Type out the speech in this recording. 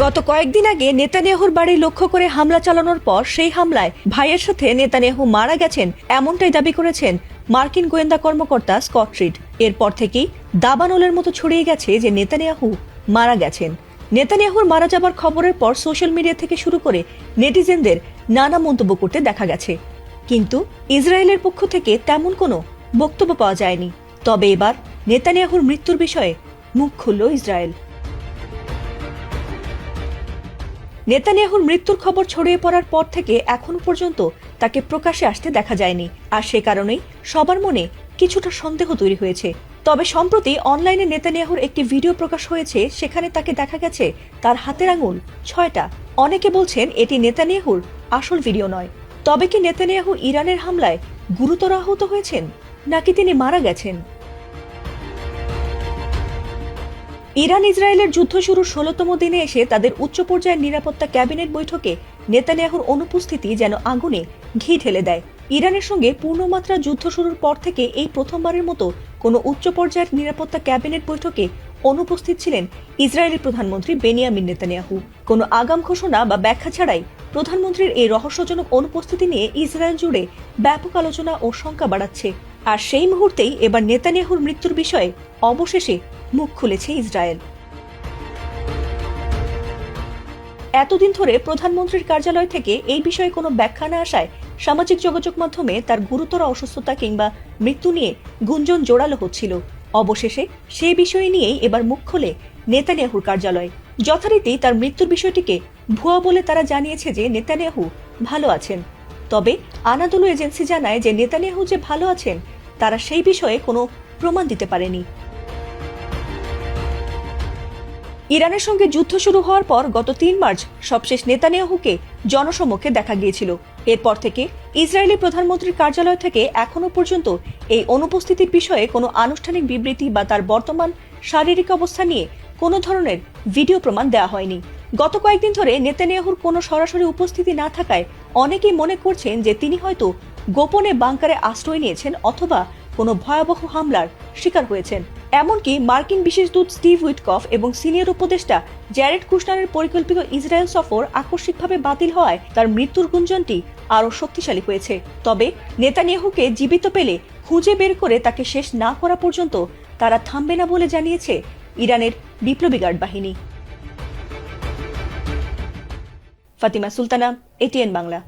গত কয়েকদিন আগে নেতানিয়াহুর বাড়ি লক্ষ্য করে হামলা চালানোর পর সেই হামলায় ভাইয়ের সাথে নেতানিয়াহু মারা গেছেন এমনটাই দাবি করেছেন মার্কিন গোয়েন্দা কর্মকর্তা স্কট রিড। এরপর থেকেই দাবানলের মতো ছড়িয়ে গেছে যে নেতানিয়াহু মারা গেছেন। নেতানিয়াহুর মারা যাবার খবরের পর সোশ্যাল মিডিয়া থেকে শুরু করে নেটিজেনদের নানা মন্তব্য করতে দেখা গেছে, কিন্তু ইসরায়েলের পক্ষ থেকে তেমন কোনো বক্তব্য পাওয়া যায়নি। তবে এবার নেতানিয়াহুর মৃত্যুর বিষয়ে মুখ খুলল ইসরায়েল। নেতানিয়াহুর মৃত্যুর খবর ছড়িয়ে পড়ার পর থেকে এখনো পর্যন্ত তাকে প্রকাশ্যে আসতে দেখা যায়নি, আর সে কারণেই সবার মনে কিছুটা সন্দেহ তৈরি হয়েছে। তবে সম্প্রতি অনলাইনে নেতানিয়াহুর একটি ভিডিও প্রকাশ হয়েছে, সেখানে তাকে দেখা গেছে তার হাতের আঙুল 6টা। অনেকে বলছেন এটি নেতানিয়াহুর আসল ভিডিও নয়। তবে কি নেতানিয়াহু ইরানের হামলায় গুরুতর আহত হয়েছেন, নাকি তিনি মারা গেছেন? ইরান ইসরায়েলের যুদ্ধ শুরুর 16তম দিনে এসে তাদের উচ্চ পর্যায়ের নিরাপত্তা ক্যাবিনেট বৈঠকে নেতানিয়াহুর অনুপস্থিতি যেন আগুনে ঘি ঢেলে দেয়। ইরানের সঙ্গে পূর্ণমাত্রা যুদ্ধ শুরুর পর থেকে এই প্রথমবারের মতো কোনো উচ্চ পর্যায়ের নিরাপত্তা ক্যাবিনেট বৈঠকে অনুপস্থিত ছিলেন ইসরায়েলি প্রধানমন্ত্রী বেনিয়ামিন নেতানিয়াহু। কোনো আগাম ঘোষণা বা ব্যাখ্যা ছাড়াই প্রধানমন্ত্রীর এই রহস্যজনক অনুপস্থিতি নিয়ে ইসরায়েল জুড়ে ব্যাপক আলোচনা ও শঙ্কা বাড়াচ্ছে। আর সেই মুহূর্তেই এবার নেতানিয়াহুর মৃত্যুর বিষয়ে অবশেষে মুখ খুলেছে ইসরায়েল। এতদিন ধরে প্রধানমন্ত্রীর কার্যালয় থেকে এই বিষয়ে কোনো ব্যাখ্যা না আসায় সামাজিক যোগাযোগ মাধ্যমে তার গুরুতর অসুস্থতা কিংবা মৃত্যু নিয়ে গুঞ্জন জোরালো হচ্ছিল। অবশেষে সেই বিষয় নিয়েই এবার মুখ খোলে নেতানিয়াহুর কার্যালয়। যথারীতি তার মৃত্যুর বিষয়টিকে ভুয়া বলে তারা জানিয়েছে যে নেতানিয়াহু ভালো আছেন। তবে আনাদোলু এজেন্সি জানায় যে নেতানিয়াহু যে ভালো আছেন তারা সেই বিষয়ে কোনো প্রমাণ দিতে পারেনি। ইরানের সঙ্গে যুদ্ধ শুরু হওয়ার পর গত 3 মার্চ সবশেষ নেতানিয়াহুকে জনসমক্ষে দেখা গিয়েছিল। এরপর থেকে ইসরায়েলি প্রধানমন্ত্রীর কার্যালয় থেকে এখনো পর্যন্ত এই অনুপস্থিতির বিষয়ে কোনো আনুষ্ঠানিক বিবৃতি বা তার বর্তমান শারীরিক অবস্থা নিয়ে কোনো ধরনের ভিডিও প্রমাণ দেওয়া হয়নি। গত কয়েকদিন ধরে নেতানিয়াহুর কোনো সরাসরি উপস্থিতি না থাকায় অনেকেই মনে করছেন যে তিনি হয়তো গোপনে বাংকারে আশ্রয় নিয়েছেন অথবা কোনো ভয়াবহ হামলার শিকার হয়েছেন। এমনকি মার্কিন বিশেষ দূত স্টিভ উইটকফ এবং সিনিয়র উপদেষ্টা জ্যারেড কুশনারের পরিকল্পিত ইসরায়েল সফর আকস্মিকভাবে বাতিল হওয়ায় তার মৃত্যুর গুঞ্জনটি আরও শক্তিশালী হয়েছে। তবে নেতানিয়াহুকে জীবিত পেলে খুঁজে বের করে তাকে শেষ না করা পর্যন্ত তারা থামবে না বলে জানিয়েছে ইরানের বিপ্লবী গার্ড বাহিনী। ফাতিমা সুলতানা, এটিএন বাংলা।